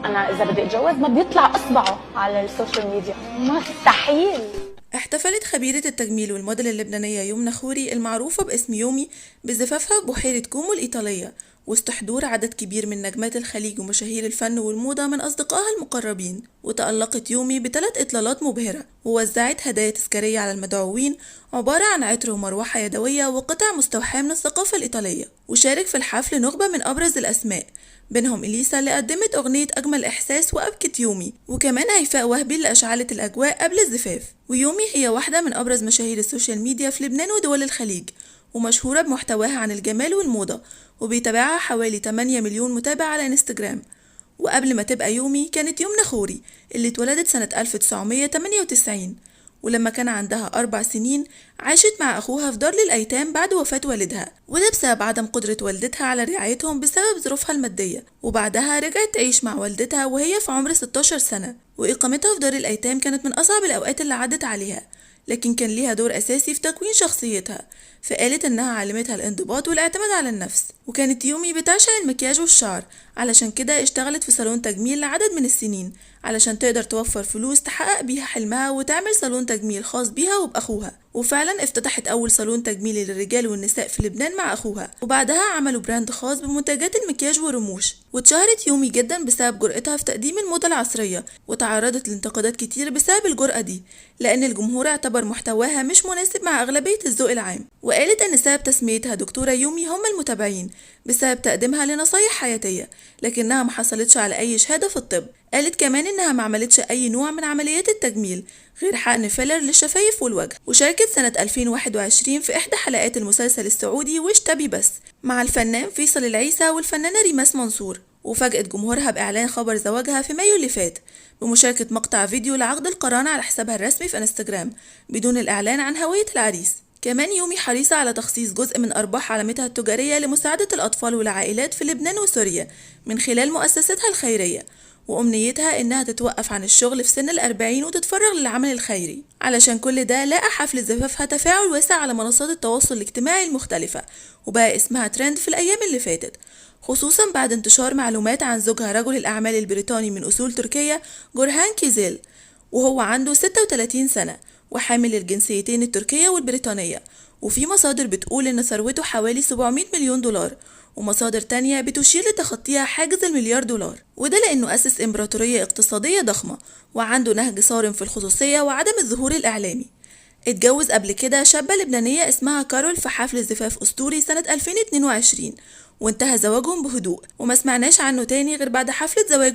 انا اذا بدي اتجوز ما بيطلع اصبعه على السوشيال ميديا، مستحيل. احتفلت خبيرة التجميل والموديل اللبنانية يمنى خوري المعروفة باسم يومي بزفافها ببحيرة كومو الإيطالية وسط حضور عدد كبير من نجمات الخليج ومشاهير الفن والموضة من أصدقائها المقربين. وتألقت يومي بثلاث إطلالات مبهرة ووزعت هدايا تذكارية على المدعوين عبارة عن عطر ومروحة يدوية وقطع مستوحاة من الثقافة الإيطالية. وشارك في الحفل نخبة من أبرز الأسماء، بينهم إليسا اللي قدمت أغنية أجمل إحساس وأبكت يومي، وكمان هيفاء وهبي اللي أشعلت الأجواء قبل الزفاف. ويومي هي واحدة من أبرز مشاهير السوشيال ميديا في لبنان ودول الخليج، ومشهورة بمحتواها عن الجمال والموضة، وبيتابعها حوالي 8 مليون متابع على انستجرام. وقبل ما تبقى يومي كانت يمنى خوري اللي اتولدت سنة 1998، ولما كان عندها 4 سنين عاشت مع أخوها في دار للأيتام بعد وفاة والدها، وده بسبب عدم قدرة والدتها على رعايتهم بسبب ظروفها المادية. وبعدها رجعت تعيش مع والدتها وهي في عمر 16 سنة، وإقامتها في دار الأيتام كانت من أصعب الأوقات اللي عدت عليها، لكن كان ليها دور أساسي في تكوين شخصيتها، فقالت إنها علمتها الانضباط والاعتماد على النفس. وكانت يومي بتعشق المكياج والشعر، علشان كده اشتغلت في صالون تجميل لعدد من السنين علشان تقدر توفر فلوس تحقق بيها حلمها وتعمل صالون تجميل خاص بيها وبأخوها. وفعلا افتتحت أول صالون تجميلي للرجال والنساء في لبنان مع أخوها، وبعدها عملوا براند خاص بمنتجات المكياج والرموش. واتشهرت يومي جدا بسبب جرأتها في تقديم الموضة العصرية، وتعرضت لانتقادات كتير بسبب الجرأة دي، لأن الجمهور اعتبر محتواها مش مناسب مع أغلبية الذوق العام. وقالت إن سبب تسميتها دكتورة يومي هم المتابعين بسبب تقديمها لنصايح حياتية، لكنها محصلتش على أي شهادة في الطب. قالت كمان إنها ما عملتش أي نوع من عمليات التجميل غير حقن فيلر للشفايف والوجه. وشاركت سنة 2021 في إحدى حلقات المسلسل السعودي وش تبي بس مع الفنان فيصل العيسى والفنانة ريماس منصور، وفاجأت جمهورها بإعلان خبر زواجها في مايو اللي فات بمشاركة مقطع فيديو لعقد القران على حسابها الرسمي في انستجرام بدون الإعلان عن هوية العريس. كمان يومي حريصة على تخصيص جزء من أرباح علامتها التجارية لمساعدة الأطفال والعائلات في لبنان وسوريا من خلال مؤسستها الخيرية، وأمنيتها إنها تتوقف عن الشغل في سن ال40 وتتفرغ للعمل الخيري. علشان كل ده لقى حفل زفافها تفاعل واسع على منصات التواصل الاجتماعي المختلفة، وبقى اسمها ترند في الأيام اللي فاتت، خصوصا بعد انتشار معلومات عن زوجها رجل الأعمال البريطاني من أصول تركية جورهان كيزيل، وهو عنده 36 سنة وحامل الجنسيتين التركية والبريطانية. وفي مصادر بتقول إن ثروته حوالي 700 مليون دولار، ومصادر تانية بتشير لتخطيها حاجز المليار دولار، وده لأنه أسس إمبراطورية اقتصادية ضخمة وعنده نهج صارم في الخصوصية وعدم الظهور الإعلامي. اتجوز قبل كده شابة لبنانية اسمها كارول في حفل زفاف أسطوري سنة 2022، وانتهى زواجهم بهدوء وما سمعناش عنه تاني غير بعد حفلة زواجه